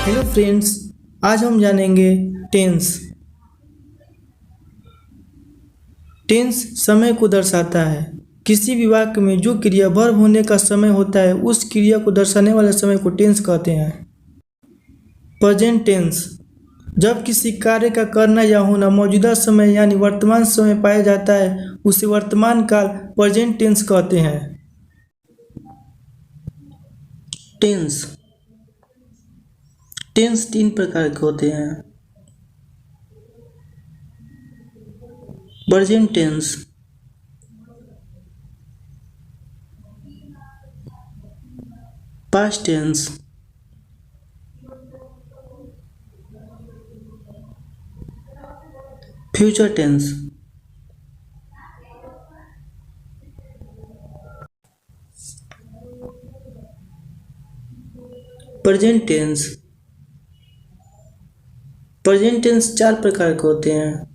Hello friends, आज हम जानेंगे टेंस। टेंस समय को दर्शाता है। किसी भी वाक्य में जो क्रिया वर्ब होने का समय होता है उस क्रिया को दर्शाने वाले समय को टेंस कहते हैं। प्रेजेंट टेंस जब किसी कार्य का करना या होना मौजूदा समय यानी वर्तमान समय पाया जाता है उसे वर्तमान काल प्रेजेंट टेंस कहते हैं। टेंस टेंस 3 प्रकार के होते हैं। Present tense, past tense, future tense. Present tense 4 प्रकार के होते हैं।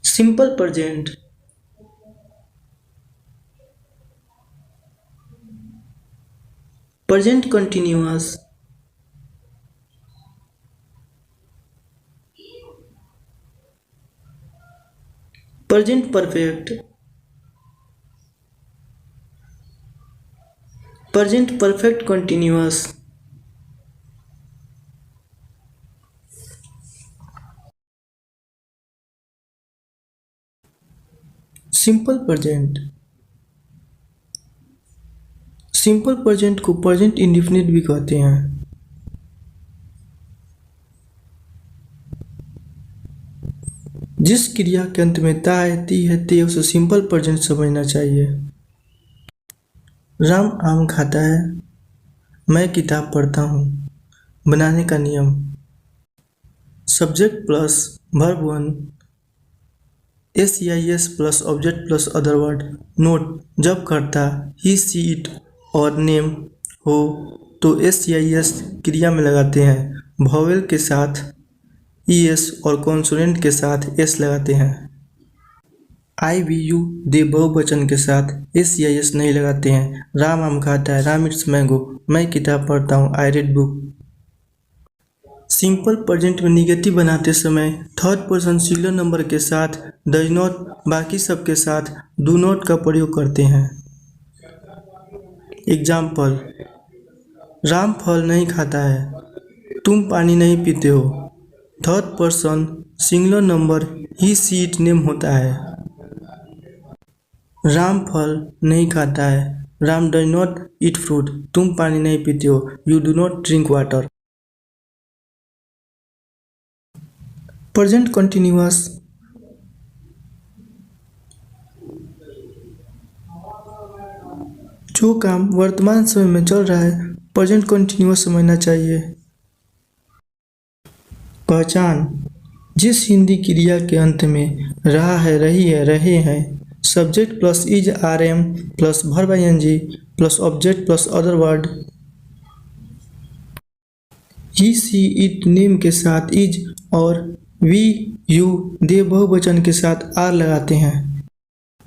Simple present, present continuous, present perfect, present perfect continuous. Simple present को प्रेजेंट इंडेफिनिट भी कहते हैं। जिस क्रिया के अंत में ता है, ती है, ते उसे सिंपल प्रेजेंट समझना चाहिए। राम आम खाता है, मैं किताब पढ़ता हूँ। बनाने का नियम, subject plus verb 1, SEIS plus object plus other word. Note, जब कर्ता ही, सी, इट और नेम हो तो SEIS क्रिया में लगाते हैं। वॉवेल के साथ ES और कॉन्सोनेंट के साथ S लगाते हैं। I, V, U, दे बहुवचन के साथ SEIS नहीं लगाते हैं। राम आम खाता है, राम इट्स मैंगो। मैं किताब पढ़ता हूँ, I read book. Simple present में निगेटिव बनाते समय थर्ड पर्सन सिंगुलर नंबर के साथ डज नॉट, बाकी सब के साथ डू नॉट का प्रयोग करते हैं। एग्जाम्पल, राम फल नहीं खाता है, तुम पानी नहीं पीते हो। Third person singular number he, she, it, name होता है। राम फल नहीं खाता है, Ram does not eat fruit. तुम पानी नहीं पीते हो, you do not drink water. Present continuous, जो काम वर्तमान समय में चल रहा है प्रेजेंट कंटिन्यूअस समझना चाहिए। पहचान, जिस हिंदी क्रिया के अंत में रहा है, रही है, रहे हैं subject plus is, RM plus verb ING plus object plus other word. He, she, it, name के साथ इज और वी, यू, दे बहुवचन के साथ आर लगाते हैं।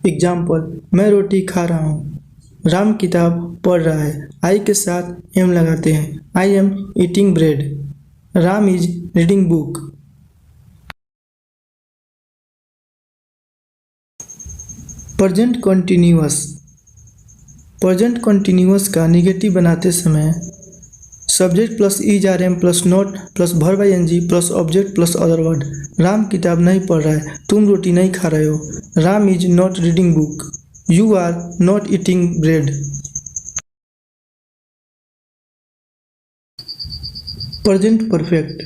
एग्जाम्पल, मैं रोटी खा रहा हूँ, राम किताब पढ़ रहा है, आई के साथ एम लगाते हैं। I am eating bread, Ram is reading book. Present continuous का निगेटिव बनाते समय subject plus is, RM plus not plus verb ING plus object plus other word. Ram किताब नहीं पढ़ रहा है, तुम रोटी नहीं खा रहे हो। Ram is not reading book, you are not eating bread. Present perfect,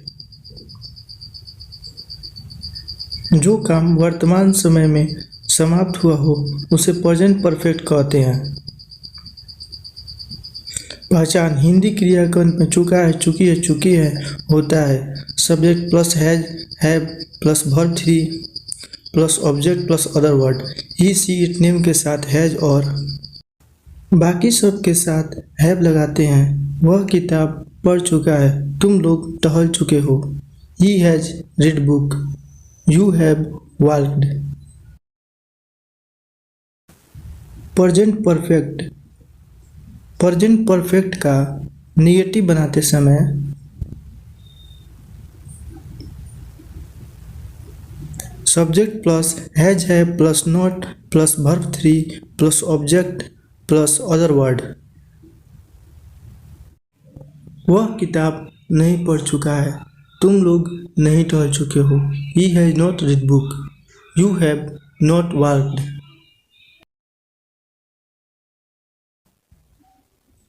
जो काम वर्तमान समय में समाप्त हुआ हो उसे प्रेजेंट परफेक्ट कहते हैं। पहचान, हिंदी क्रिया के अंत में चुका है, चुकी है, चुकी है होता है। Subject plus has, have plus verb 3 plus object plus other word. He, she, it, name के साथ हैज और बाकी सब के साथ हैव लगाते हैं। वह किताब पढ़ चुका है, तुम लोग टहल चुके हो। He has read book, you have walked। Present perfect. Present perfect का निगेटिव बनाते समय subject plus has have plus not plus verb 3 plus object plus other word. वह किताब नहीं पढ़ चुका है, तुम लोग नहीं टहल चुके हो। He has not read book, you have not walked।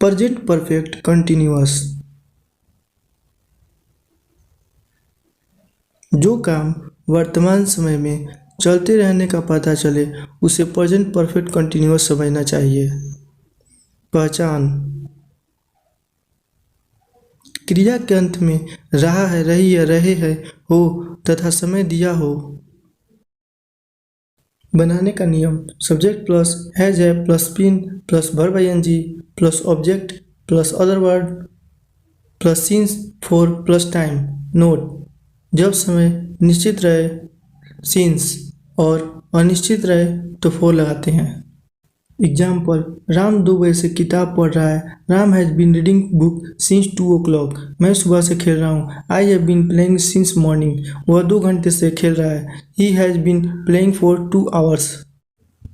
Present perfect continuous. जो काम वर्तमान समय में चलते रहने का पता चले उसे प्रेजेंट परफेक्ट कंटिन्यूअस समझना चाहिए। पहचान। क्रिया के अंत में रहा है, रही है, रहे है, हो तथा समय दिया हो। बनाने का नियम subject plus has have plus been plus verb ING plus object plus other word plus since for plus time. Note, जब समय निश्चित रहे सीन्स और अनिश्चित रहे तो फोर लगाते हैं। एग्जाम्पल, राम 2 बजे से किताब पढ़ रहा है। Ram has been reading book since 2 o'clock। मैं सुबह से खेल रहा हूँ। I have been playing since morning. वह 2 घंटे से खेल रहा है। He has been playing for 2 hours।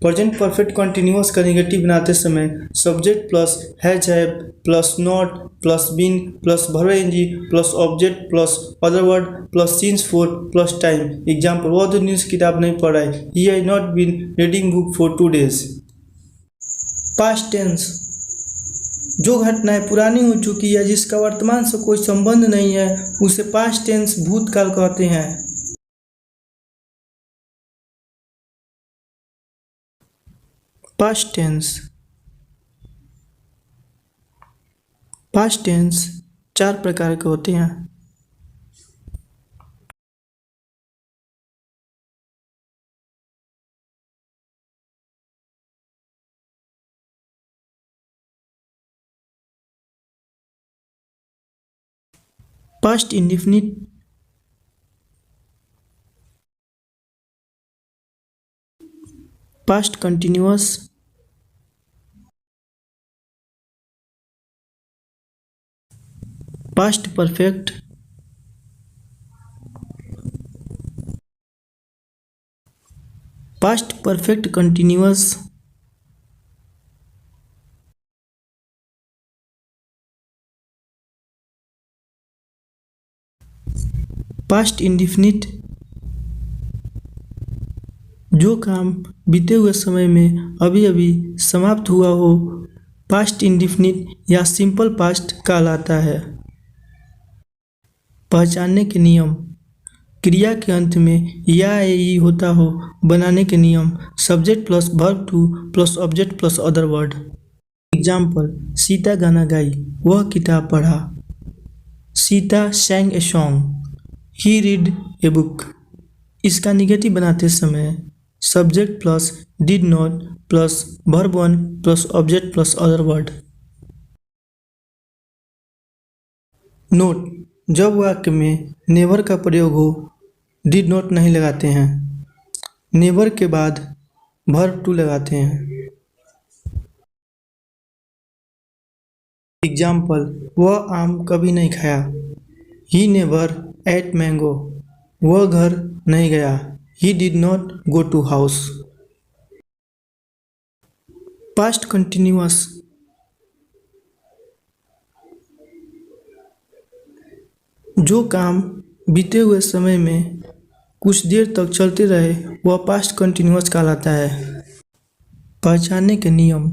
Present perfect continuous का नेगेटिव बनाते समय subject plus has have plus not plus been plus verb ING plus object plus other word plus since for plus time. Example, वह 2 दिन से किताब नहीं पढ़ रहा है। He has not been reading book for 2 days। Past tense, जो घटनाएं पुरानी हो चुकी है जिसका वर्तमान से कोई संबंध नहीं है उसे पास्ट टेंस भूतकाल कहते हैं। Past tense. पास्ट टेंस 4 प्रकार के होते हैं। Past indefinite, past continuous, past perfect, past perfect continuous, past indefinite, जो काम बीते हुए समय में अभी अभी समाप्त हुआ हो पास्ट इंडेफिनिट या सिंपल पास्ट कहलाता है। पहचानने के नियम, क्रिया के अंत में या ई होता हो। बनाने के नियम subject plus verb two plus object plus other word. Example, Sita गाना गाई, वह किताब पढ़ा। Sita sang a song, he read a book. इसका निगेटिव बनाते समय subject plus did not plus verb 1 plus object plus other word. Note, जब वाक्य में नेवर का प्रयोग हो डिड नॉट नहीं लगाते हैं, नेवर के बाद वर्ब 2 लगाते हैं। एग्जाम्पल, वह आम कभी नहीं खाया। He never ate mango. वह घर नहीं गया। He did not go to house. Past continuous, जो काम बीते हुए समय में कुछ देर तक चलते रहे वह पास्ट कंटिन्यूअस कहलाता है। पहचानने के नियम,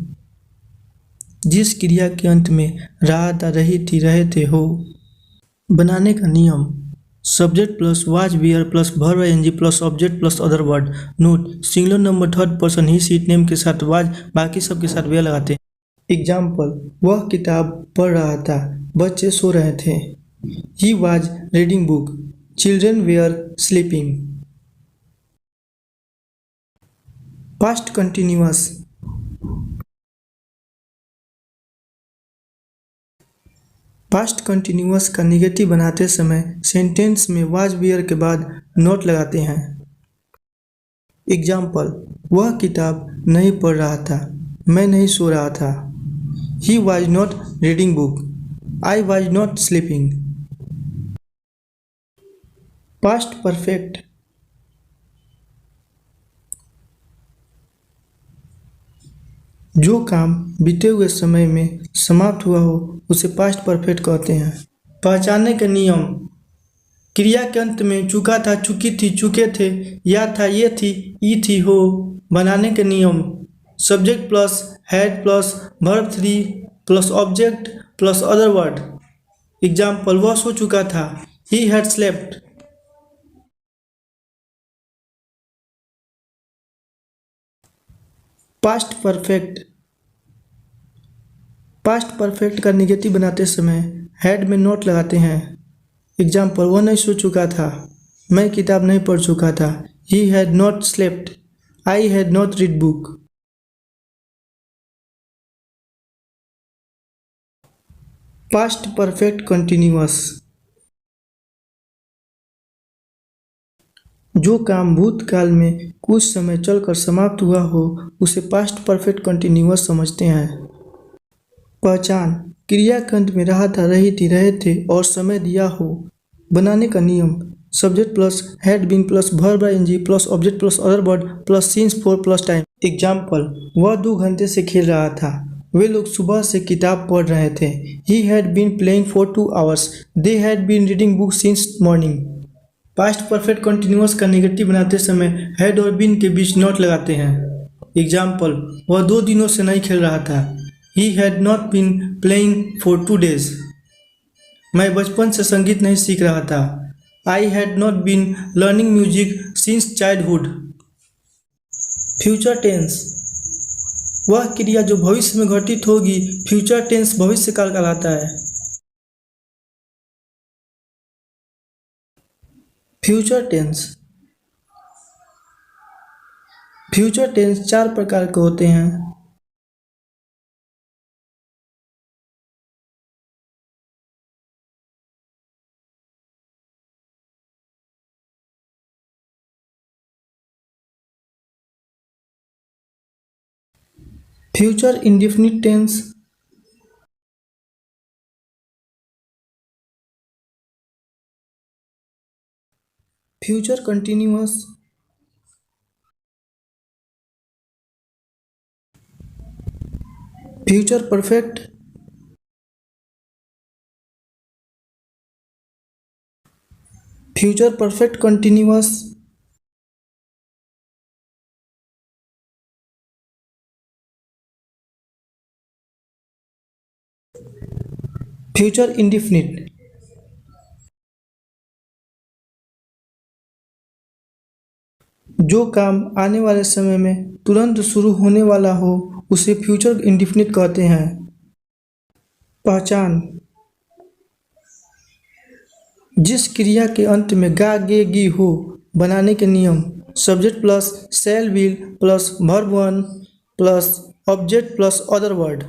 जिस क्रिया के अंत में रहा था, रही थी, रहे थे, हो। बनाने का नियम subject plus was were plus verb ING plus object plus other word. Note, singular number third person he she it name के साथ वाज, बाकी सब के साथ वेयर लगाते हैं। एग्जाम्पल, वह किताब पढ़ रहा था, बच्चे सो रहे थे। He was reading book, children were sleeping. Past continuous, past continuous का निगेटिव बनाते समय सेंटेंस में वाज वेयर के बाद नोट लगाते हैं। एग्जाम्पल, वह किताब नहीं पढ़ रहा था, मैं नहीं सो रहा था। He was not reading book, I was not sleeping. Past perfect, जो काम बीते हुए समय में समाप्त हुआ हो उसे पास्ट परफेक्ट कहते हैं। पहचानने के नियम, क्रिया के अंत में चुका था, चुकी थी, चुके थे, या था, ये थी, ई थी, हो। बनाने के नियम, subject plus had plus verb 3 plus object plus other word. Example, वह सो चुका था, he had slept. Past perfect, past perfect का निगेटिव बनाते समय हैड में नोट लगाते हैं। एग्जाम्पल, वह नहीं सो चुका था, मैं किताब नहीं पढ़ चुका था। He had not slept, I had not read book. Past perfect continuous, जो काम भूतकाल में कुछ समय चलकर समाप्त हुआ हो उसे पास्ट परफेक्ट कंटिन्यूअस समझते हैं। पहचान, क्रियाखंड में रहा था, रही थी, रहे थे और समय दिया हो। बनाने का नियम, subject plus had been plus verb ING plus object plus other word plus since for plus time. Example, वह 2 घंटे से खेल रहा था, वे लोग सुबह से किताब पढ़ रहे थे। He had been playing for 2 hours, they had been reading book since morning. Past perfect continuous का नेगेटिव बनाते समय हैड और बीन के बीच नॉट लगाते हैं। एग्जाम्पल, वह 2 दिनों से नहीं खेल रहा था। He had not been playing for 2 days। मैं बचपन से संगीत नहीं सीख रहा था। I had not been learning music since childhood. Future tense, वह क्रिया जो भविष्य में घटित होगी, फ्यूचर टेंस भविष्य काल कहलाता है। फ्यूचर टेंस, फ्यूचर टेंस 4 प्रकार के होते हैं। Future indefinite tense, future continuous, future perfect, future perfect continuous, future indefinite. जो काम आने वाले समय में तुरंत शुरू होने वाला हो उसे फ्यूचर इंडेफिनिट कहते हैं। पहचान, जिस क्रिया के अंत में गा गे गी हो। बनाने के नियम, subject plus shall will plus verb 1 plus object plus other word.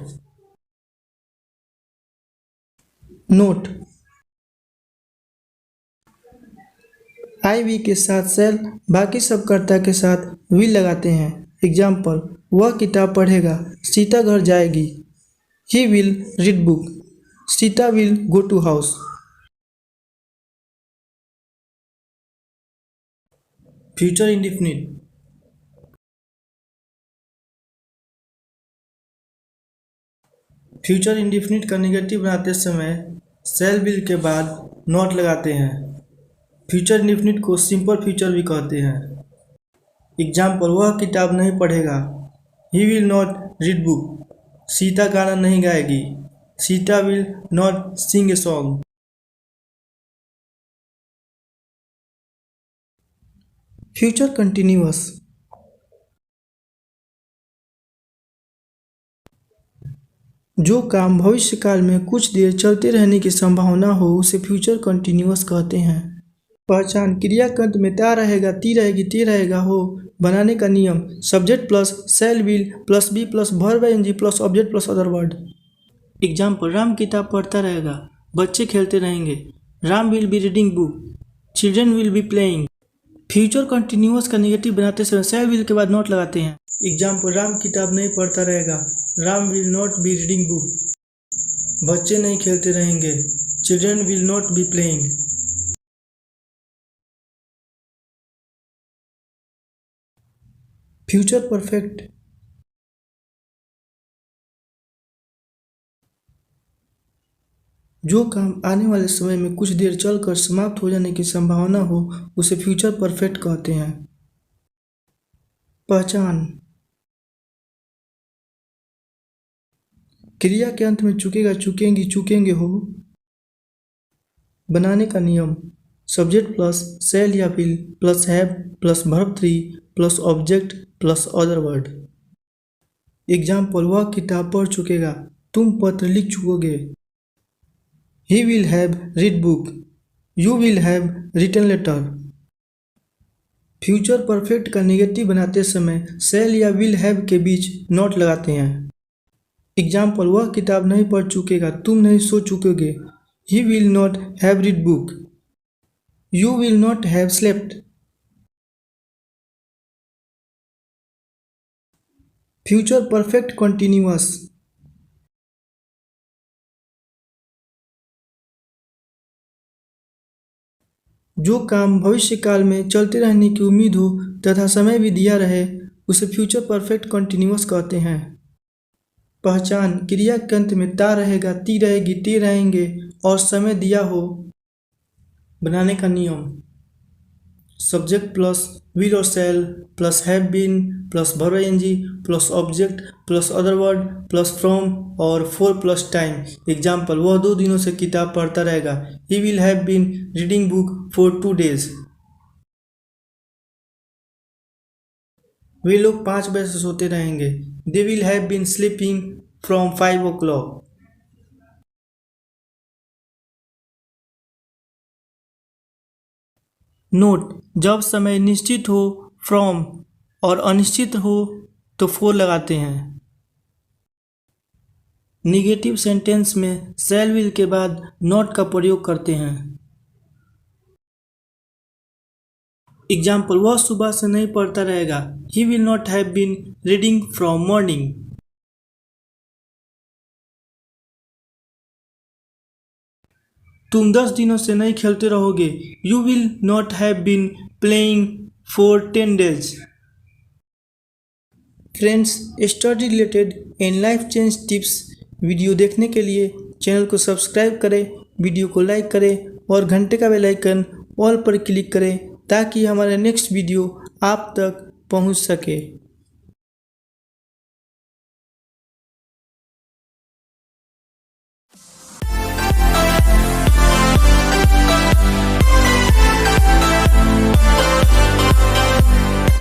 Note, I we के साथ शैल, बाकी सब कर्ता के साथ विल लगाते हैं। एग्जाम्पल, वह किताब पढ़ेगा, सीता घर जाएगी। He will read book, Sita will go to house. Future indefinite, future indefinite का नेगेटिव बनाते समय शैल विल के बाद नॉट लगाते हैं। फ्यूचर इंडेफिनिट को सिंपल फ्यूचर भी कहते हैं। एग्जाम्पल, वह किताब नहीं पढ़ेगा। He will not read book, Sita गाना नहीं गाएगी। Sita will not sing a song. Future continuous, जो काम भविष्य काल में कुछ देर चलते रहने की संभावना हो उसे फ्यूचर कंटिन्यूअस कहते हैं। पहचान, क्रियाकंत में ता रहेगा, ती रहेगी, ते रहेगा हो। बनाने का नियम, subject plus shall will plus be plus verb ING plus object plus other word. Example, Ram किताब पढ़ता रहेगा, बच्चे खेलते रहेंगे। Ram will be reading book, children will be playing. Future continuous का नेगेटिव बनाते समय शैल विल के बाद नॉट लगाते हैं। एग्जाम्पल, राम किताब नहीं पढ़ता रहेगा, Ram will not be reading book. बच्चे नहीं खेलते रहेंगे, children will not be playing. Future perfect जो काम आने वाले समय में कुछ देर चलकर समाप्त हो जाने की संभावना हो उसे फ्यूचर परफेक्ट कहते हैं। पहचान, क्रिया के अंत में चुकेगा, चुकेंगी, चुकेंगे हो। बनाने का नियम, सब्जेक्ट प्लस शैल या will plus have plus verb 3 plus object plus other word. Example, वह किताब पढ़ चुकेगा, तुम पत्र लिख चुकोगे। He will have read book, you will have written letter। Future perfect का नेगेटिव बनाते समय शैल या विल हैव के बीच नॉट लगाते हैं। एग्जाम्पल, वह किताब नहीं पढ़ चुकेगा, तुम नहीं सो चुकोगे। He will not have read book, you will not have slept। Future perfect continuous जो काम भविष्य काल में चलते रहने की उम्मीद हो तथा समय भी दिया रहे उसे फ्यूचर परफेक्ट कंटिन्यूअस कहते हैं। पहचान, क्रिया के अंत में ता रहेगा, ती रहेगी, ते रहेंगे और समय दिया हो। बनाने का नियम, सब्जेक्ट प्लस विल और shall plus have been plus verb ING plus object plus other word plus from और फॉर प्लस टाइम। एग्जाम्पल, वह 2 दिनों से किताब पढ़ता रहेगा। He will have been reading book for 2 days। वे लोग 5 बजे से सोते रहेंगे। They will have been sleeping from 5 o'clock। Note, जब समय निश्चित हो फ्रॉम और अनिश्चित हो तो फॉर लगाते हैं। निगेटिव सेंटेंस में शैल विल के बाद नॉट का प्रयोग करते हैं। एग्जाम्पल, वह सुबह से नहीं पढ़ता रहेगा। He will not have been reading from morning. तुम 10 दिनों से नहीं खेलते रहोगे। You will not have been playing for 10 days। Friends, study related and life change tips video देखने के लिए चैनल को सब्सक्राइब करें, वीडियो को लाइक करें और घंटे का बेल आइकन ऑल पर क्लिक करें ताकि हमारा नेक्स्ट वीडियो आप तक पहुंच सके।